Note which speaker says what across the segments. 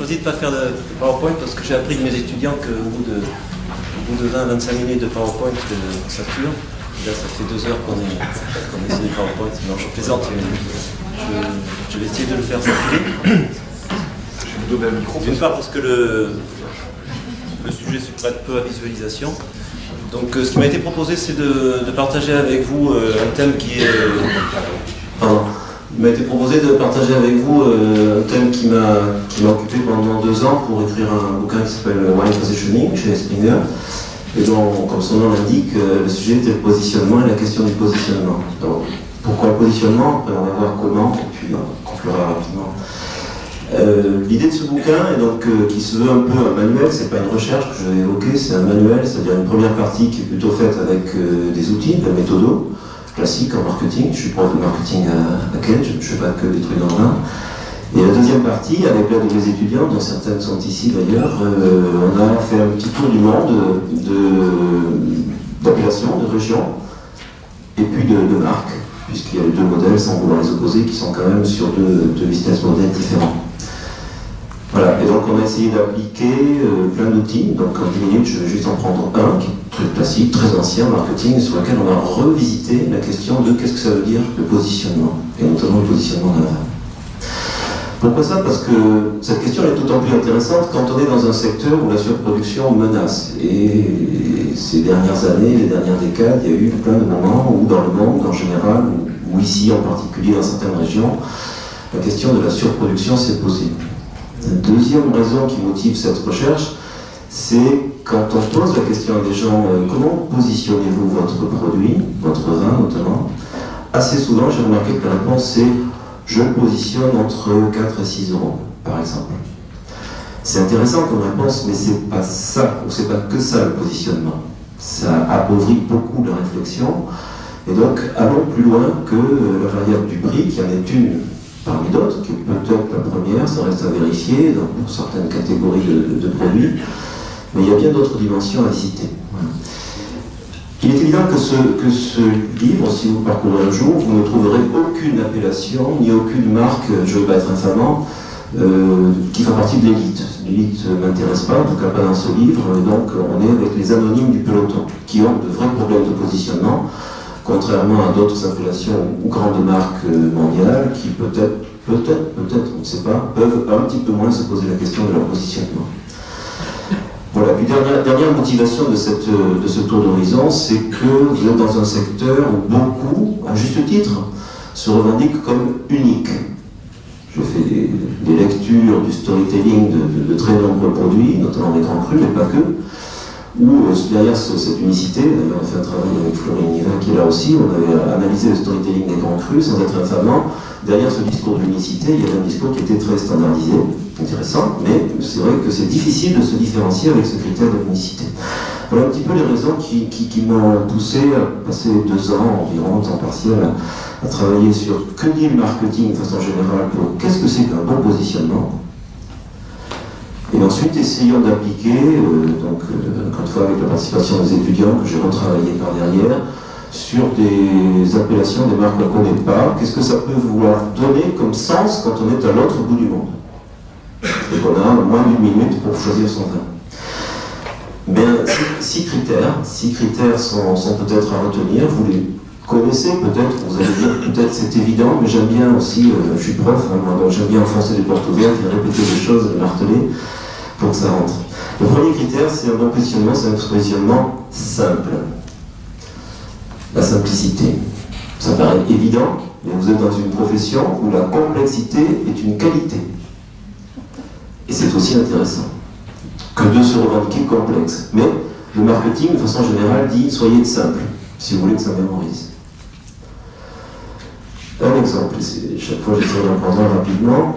Speaker 1: choisi de ne pas faire de PowerPoint parce que j'ai appris de mes étudiants qu'au bout de 20-25 minutes de PowerPoint, ça tue. Là, ça fait 2 heures qu'on essaie des PowerPoint. Non, je plaisante. Je vais essayer de le faire sans filer. D'une part parce que le sujet se prête peu à visualisation. Donc ce qui m'a été proposé, c'est de partager avec vous un thème qui est... Pardon. Il m'a été proposé de partager avec vous un thème qui m'a occupé pendant 2 ans pour écrire un bouquin qui s'appelle Wine Positioning chez Springer. Et donc, comme son nom l'indique, le sujet était le positionnement et la question du positionnement. Donc, pourquoi le positionnement? On va voir comment, et puis on conclura rapidement. L'idée de ce bouquin est donc qui se veut un peu un manuel, c'est pas une recherche que je vais évoquer, c'est un manuel, c'est-à-dire une première partie qui est plutôt faite avec des outils, des méthodos classiques en marketing. Je suis prof de marketing à Cambridge, je ne fais pas que des trucs dans le vin. Et la deuxième partie, avec l'aide de mes étudiants, dont certaines sont ici d'ailleurs, on a fait un petit tour du monde d'appellations, de régions, et puis de marques, puisqu'il y a les 2 modèles, sans vouloir les opposer, qui sont quand même sur deux business models différents. Voilà, et donc on a essayé d'appliquer plein d'outils, donc en 10 minutes je vais juste en prendre un, qui est très classique, très ancien, marketing, sur lequel on a revisité la question de qu'est-ce que ça veut dire le positionnement, et notamment le positionnement d'un vin. Pourquoi ça? Parce que cette question est d'autant plus intéressante quand on est dans un secteur où la surproduction menace. Et ces dernières années, les dernières décades, il y a eu plein de moments où dans le monde en général, ou ici en particulier dans certaines régions, la question de la surproduction s'est posée. La deuxième raison qui motive cette recherche, c'est quand on pose la question à des gens, comment positionnez-vous votre produit, votre vin notamment, assez souvent j'ai remarqué que la réponse c'est je le positionne entre 4 et 6 euros, par exemple. C'est intéressant comme réponse, mais c'est pas ça, ou c'est pas que ça le positionnement. Ça appauvrit beaucoup la réflexion, et donc allons plus loin que la variable du prix, qui en est une parmi d'autres, qui est peut-être la première, ça reste à vérifier pour certaines catégories de produits, mais il y a bien d'autres dimensions à citer. Voilà. Il est évident que ce livre, si vous parcourez un jour, vous ne trouverez aucune appellation, ni aucune marque, je ne veux pas être infamant, qui fait partie de l'élite. L'élite ne m'intéresse pas, en tout cas pas dans ce livre, et donc on est avec les anonymes du peloton, qui ont de vrais problèmes de positionnement, contrairement à d'autres appellations ou grandes marques mondiales, qui peut-être, on ne sait pas, peuvent un petit peu moins se poser la question de leur positionnement. Voilà, puis dernière motivation de ce tour d'horizon, c'est que vous êtes dans un secteur où beaucoup, à juste titre, se revendiquent comme unique. Je fais des lectures du storytelling de très nombreux produits, notamment des grands crus, mais pas que, où derrière cette unicité, d'ailleurs on a fait un travail avec Florine Nivin qui est là aussi, on avait analysé le storytelling des grands crus sans être infamant. Derrière ce discours d'unicité, il y avait un discours qui était très standardisé, intéressant, mais c'est vrai que c'est difficile de se différencier avec ce critère d'unicité. Voilà un petit peu les raisons qui m'ont poussé à passer 2 ans environ, temps partiel, à travailler sur que dit le marketing de façon générale, pour qu'est-ce que c'est qu'un bon positionnement. Et ensuite, essayons d'appliquer, encore une fois avec la participation des étudiants que j'ai retravaillé par derrière, sur des appellations, des marques qu'on ne connaît pas, qu'est-ce que ça peut vouloir donner comme sens quand on est à l'autre bout du monde. Et qu'on a moins d'1 minute pour choisir son vin. Bien, 6 critères sont peut-être à retenir, vous les connaissez peut-être, vous allez dire peut-être c'est évident, mais j'aime bien aussi, je suis prof, hein, donc j'aime bien enfoncer des portes ouvertes et répéter des choses, les marteler, pour que ça rentre. Le premier critère, c'est un bon positionnement, c'est un positionnement simple. La simplicité. Ça paraît évident, mais vous êtes dans une profession où la complexité est une qualité. Et c'est aussi intéressant que de se revendiquer complexe. Mais le marketing, de façon générale, dit soyez simple, si vous voulez que ça mémorise. Un exemple, chaque fois j'essaie d'en prendre un rapidement.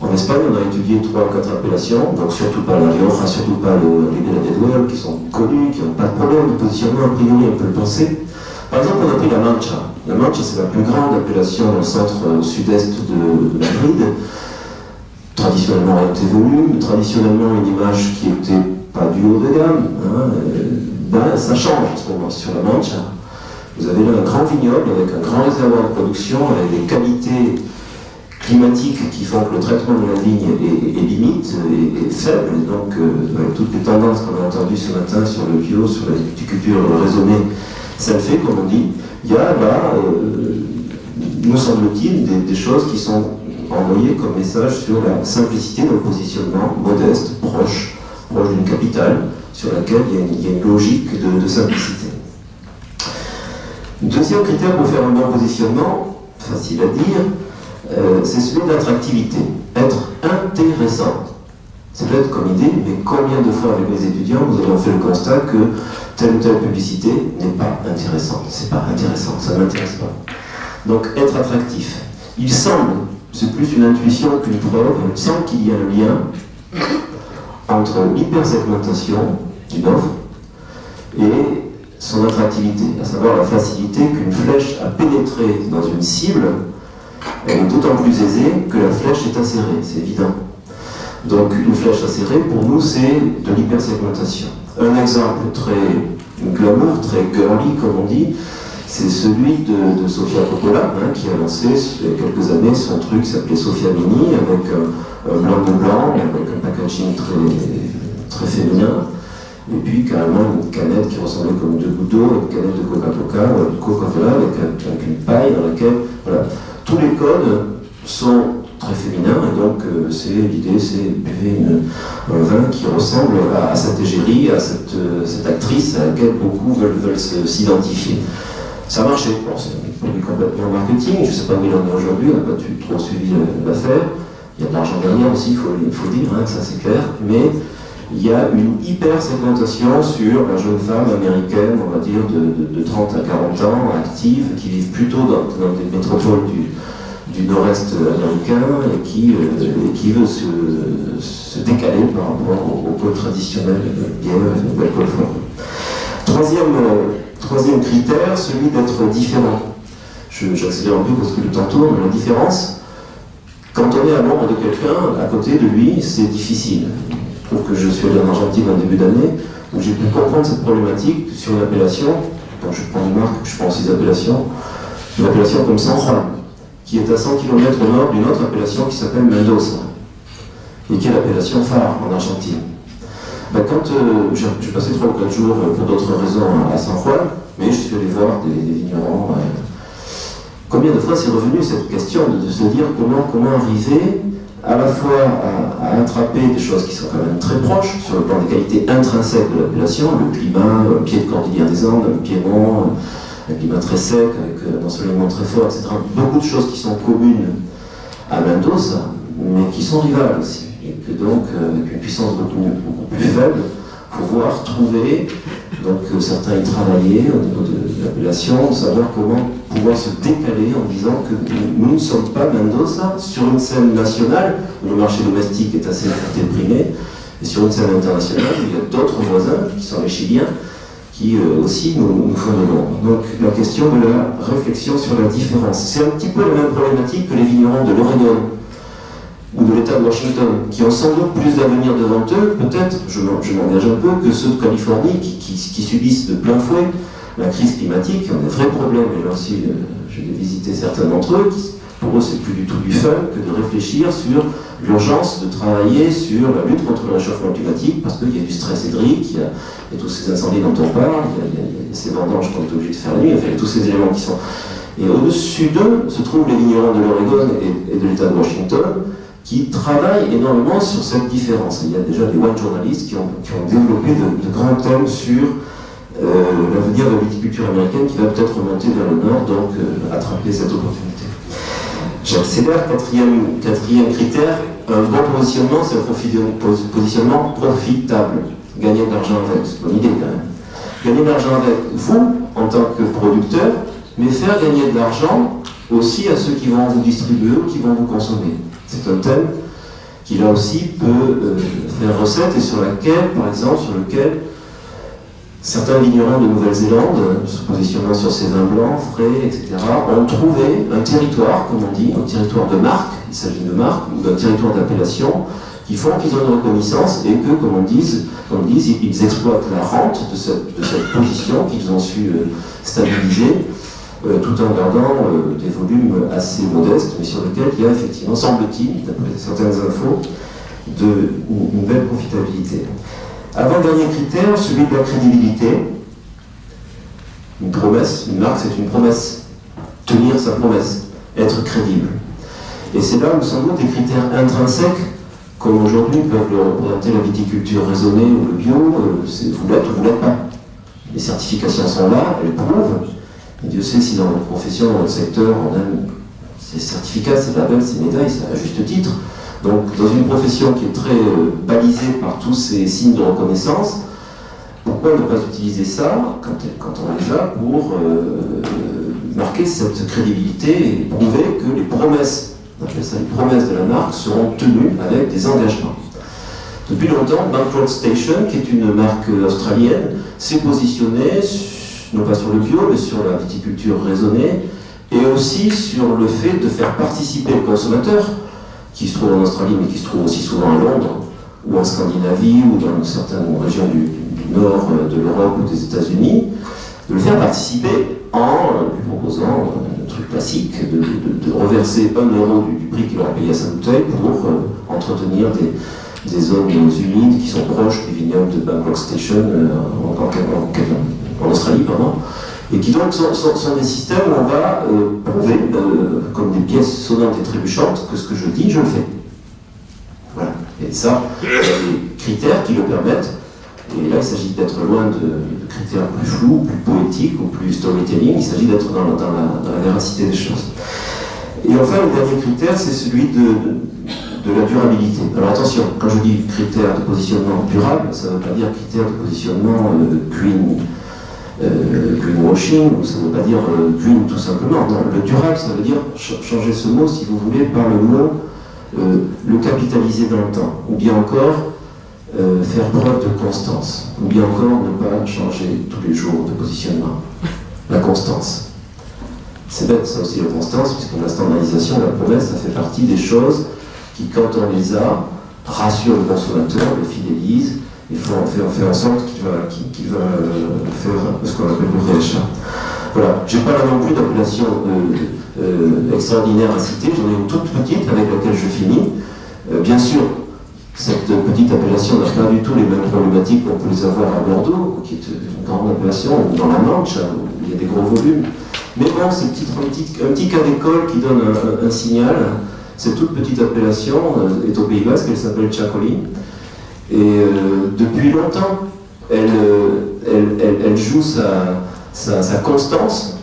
Speaker 1: En Espagne, on a étudié 3 ou 4 appellations, donc surtout pas la Rioja, surtout pas les Ribera del Duero, qui sont connus, qui n'ont pas de problème de positionnement, a priori, on peut le penser. Par exemple, on a pris la Mancha. La Mancha, c'est la plus grande appellation dans le centre-sud-est de Madrid. Traditionnellement orienté volume, traditionnellement une image qui n'était pas du haut de gamme. Hein, ça change en ce moment sur la Mancha. Vous avez là un grand vignoble avec un grand réservoir de production, avec des qualités climatiques qui font que le traitement de la vigne est limite, est faible, et donc avec toutes les tendances qu'on a entendues ce matin sur le bio, sur la viticulture raisonnée, ça le fait, comme on dit. Il y a là, nous semble-t-il, des choses qui sont envoyées comme message sur la simplicité d'un positionnement modeste, proche d'une capitale, sur laquelle il y a une logique de simplicité. Deuxième critère pour faire un bon positionnement, facile à dire, c'est celui d'attractivité. Être intéressant. C'est peut-être comme idée, mais combien de fois avec mes étudiants nous avons fait le constat que telle ou telle publicité n'est pas intéressante. C'est pas intéressant, ça ne m'intéresse pas. Donc être attractif. Il semble, c'est plus une intuition qu'une preuve, il semble qu'il y a un lien entre l'hypersegmentation d'une offre et son attractivité, à savoir la facilité qu'une flèche a pénétré dans une cible, elle est d'autant plus aisée que la flèche est acérée, c'est évident. Donc une flèche acérée, pour nous, c'est de l'hypersegmentation. Un exemple très glamour, très girly, comme on dit, c'est celui de Sofia Coppola, qui a lancé il y a quelques années son truc qui s'appelait Sofia Mini, avec un blanc de blanc, avec un packaging très féminin, et puis carrément une canette qui ressemblait comme deux gouttes d'eau, une canette de Coca-Cola avec une paille dans laquelle, voilà, tous les codes sont très féminins, et donc l'idée c'est buvez un vin qui ressemble à cette égérie, à cette actrice à laquelle beaucoup veulent s'identifier. Ça a marché, bon, c'est un produit complètement marketing, je ne sais pas où il en est aujourd'hui, on n'a pas trop suivi l'affaire, il y a de l'argent derrière aussi, il faut dire, ça c'est clair, mais il y a une hyper-segmentation sur la jeune femme américaine, on va dire de 30 à 40 ans, active, qui vit plutôt dans des métropoles du nord-est américain et qui veut se décaler par rapport au code traditionnel bière et d'alcool fort. Troisième critère, celui d'être différent. J'accélère un peu parce que le temps tourne, la différence, quand on est à l'ombre de quelqu'un, à côté de lui, c'est difficile. Je trouve que je suis allé en Argentine en début d'année, où j'ai pu comprendre cette problématique sur l'appellation, quand je prends une marque, je prends aussi l'appellation comme San Juan, qui est à 100 km au nord d'une autre appellation qui s'appelle Mendoza, et qui est l'appellation phare en Argentine. Quand j'ai passé 3 ou 4 jours pour d'autres raisons à San Juan, mais je suis allé voir des vignerons. Combien de fois c'est revenu cette question de se dire comment arriver à la fois à attraper des choses qui sont quand même très proches sur le plan des qualités intrinsèques de l'appellation, le climat, un pied de Cordillère des Andes, un piémont, un climat très sec, avec un ensoleillement très fort, etc. Beaucoup de choses qui sont communes à Mendoza, mais qui sont rivales aussi. Et que donc, avec une puissance beaucoup plus faible, pouvoir trouver, donc certains y travaillaient au niveau de l'appellation, savoir comment pouvoir se décaler en disant que nous ne sommes pas Mendoza sur une scène nationale où le marché domestique est assez déprimé, et sur une scène internationale où il y a d'autres voisins, qui sont les Chiliens, qui aussi nous font de l'ombre. Donc la question de la réflexion sur la différence. C'est un petit peu la même problématique que les vignerons de l'Oregon ou de l'État de Washington, qui ont sans doute plus d'avenir devant eux, peut-être, je m'engage un peu, que ceux de Californie qui subissent de plein fouet la crise climatique, qui ont des vrais problèmes, et là aussi j'ai visité certains d'entre eux, pour eux c'est plus du tout du fun que de réfléchir sur l'urgence de travailler sur la lutte contre le réchauffement climatique, parce qu'il y a du stress hydrique, il y a tous ces incendies dont on parle, il y a ces vendanges qu'on est obligé de faire la nuit, enfin il y a tous ces éléments qui sont... Et au-dessus d'eux se trouvent les vignerons de l'Oregon et de l'État de Washington, qui travaillent énormément sur cette différence. Il y a déjà des wine journalistes qui ont développé de grands thèmes sur l'avenir de la viticulture américaine qui va peut-être remonter vers le nord, donc attraper cette opportunité. J'accélère, quatrième critère, un bon positionnement, c'est un positionnement profitable. Gagner de l'argent avec, c'est une bonne idée quand même. Gagner de l'argent avec vous, en tant que producteur, mais faire gagner de l'argent aussi à ceux qui vont vous distribuer ou qui vont vous consommer. C'est un thème qui là aussi peut faire recette et sur lequel certains vignerons de Nouvelle-Zélande, se positionnant sur ces vins blancs, frais, etc., ont trouvé un territoire, comme on dit, un territoire de marque, il s'agit de marque, ou d'un territoire d'appellation, qui font qu'ils ont une reconnaissance et que, comme on dit, ils exploitent la rente de cette position qu'ils ont su stabiliser tout en gardant des volumes assez modestes, mais sur lesquels il y a effectivement, semble-t-il, d'après certaines infos, une belle profitabilité. Avant-dernier critère, celui de la crédibilité. Une promesse, une marque, c'est une promesse. Tenir sa promesse, être crédible. Et c'est là où, sans doute, des critères intrinsèques, comme aujourd'hui peuvent le représenter la viticulture raisonnée ou le bio, vous l'êtes ou vous l'êtes pas. Les certifications sont là, elles prouvent. Et Dieu sait si dans notre profession, dans notre secteur, on aime ces certificats, ces labels, ces médailles, c'est à juste titre. Donc, dans une profession qui est très balisée par tous ces signes de reconnaissance, pourquoi ne pas utiliser ça, quand on est là, pour marquer cette crédibilité et prouver que les promesses, on appelle ça les promesses de la marque, seront tenues avec des engagements. Depuis longtemps, Bankroll Station, qui est une marque australienne, s'est positionnée, non pas sur le bio, mais sur la viticulture raisonnée, et aussi sur le fait de faire participer le consommateur, qui se trouve en Australie, mais qui se trouve aussi souvent à Londres, ou en Scandinavie, ou dans certaines régions du nord de l'Europe ou des États-Unis, de le faire participer en lui proposant un truc classique, de reverser 1 euro du prix qu'il aura payé à sa bouteille pour entretenir des zones humides qui sont proches du vignoble de Bankroll Station en Australie, pardon, et qui donc sont des systèmes où on va prouver, comme des pièces sonnantes et trébuchantes, que ce que je dis, je le fais. Voilà. Et ça, il y a des critères qui le permettent. Et là, il s'agit d'être loin de critères plus flous, plus poétiques ou plus storytelling. Il s'agit d'être dans la véracité des choses. Et enfin, le dernier critère, c'est celui de la durabilité. Alors attention, quand je dis critère de positionnement durable, ça ne veut pas dire critère de positionnement greenwashing, ou ça ne veut pas dire green tout simplement. Non, le durable, ça veut dire changer ce mot, si vous voulez, par le mot le capitaliser dans le temps, ou bien encore faire preuve de constance, ou bien encore ne pas changer tous les jours de positionnement. La constance. C'est bête ça aussi, la constance, puisque la standardisation, la promesse, ça fait partie des choses qui, quand on les a, rassurent le consommateur, le fidélise, il faut faire en sorte qu'il va faire ce qu'on appelle le réachat. Voilà, je n'ai pas là non plus d'appellation extraordinaire à citer, j'en ai une toute petite avec laquelle je finis. Bien sûr, cette petite appellation n'a pas du tout les mêmes problématiques qu'on peut les avoir à Bordeaux, qui est une grande appellation, ou dans la Manche, où il y a des gros volumes. Mais bon, c'est un petit cas d'école qui donne un signal. Cette toute petite appellation est au Pays Basque, elle s'appelle Txakoli. Et depuis longtemps, elle joue sa constance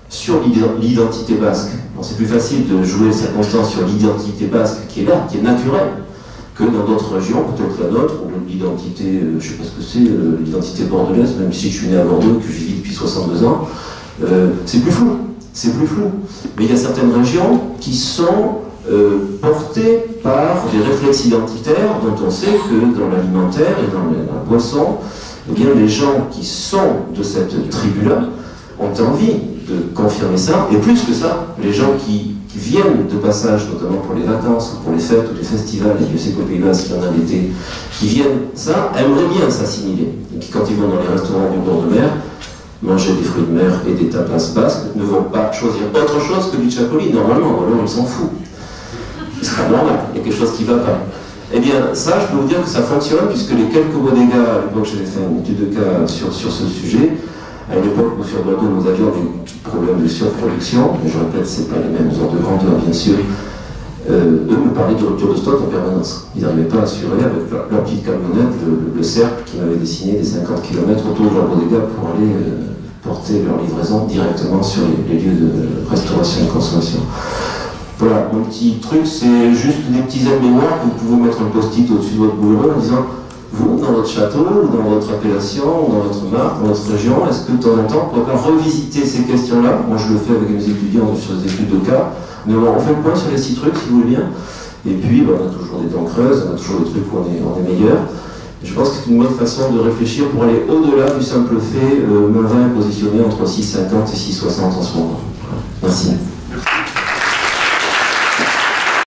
Speaker 1: sur l'identité basque. Bon, c'est plus facile de jouer sa constance sur l'identité basque qui est là, qui est naturelle, que dans d'autres régions, peut-être la nôtre, où l'identité, je ne sais pas ce que c'est, l'identité bordelaise, même si je suis né à Bordeaux et que j'y vis depuis 62 ans, c'est plus flou, Mais il y a certaines régions qui sont portées par des réflexes identitaires dont on sait que dans l'alimentaire et dans la boisson, eh bien, les gens qui sont de cette tribu-là ont envie de confirmer ça, et plus que ça, les gens qui viennent de passage, notamment pour les vacances, ou pour les fêtes, ou les festivals, et je sais qu'au Pays Basque, il y en a l'été, qui viennent ça, aimeraient bien s'assimiler, et qui, quand ils vont dans les restaurants du bord de mer, manger des fruits de mer et des tapas basques, ne vont pas choisir autre chose que du Txakoli, normalement, alors ils s'en foutent. C'est pas normal, il y a quelque chose qui ne va pas. Eh bien, ça, je peux vous dire que ça fonctionne, puisque les quelques bodegas, à l'époque, j'avais fait une étude de cas sur ce sujet, à une époque où sur Bordeaux, nous avions des problèmes de surproduction, mais je répète, ce n'est pas les mêmes ordres de grandeur, bien sûr. Eux me parlaient de rupture de stock en permanence. Ils n'arrivaient pas à assurer, avec leur petite camionnette, le cercle qui m'avait dessiné des 50 km autour de leur bodega pour aller porter leur livraison directement sur les lieux de restauration et de consommation. Voilà, mon petit truc, c'est juste des petits aides-mémoires que vous pouvez mettre un post-it au-dessus de votre boulot en disant: vous, dans votre château, ou dans votre appellation, ou dans votre marque, dans votre région, est-ce que de temps en temps, on ne pourrait pas revisiter ces questions-là? Moi, je le fais avec mes étudiants sur des études de cas, mais on fait le point sur les 6 trucs, si vous voulez bien. Et puis, on a toujours des dents creuses, on a toujours des trucs où on est meilleur. Et je pense que c'est une bonne façon de réfléchir pour aller au-delà du simple fait, mon vin est positionné entre 6,50 et 6,60 en ce moment. Voilà. Merci.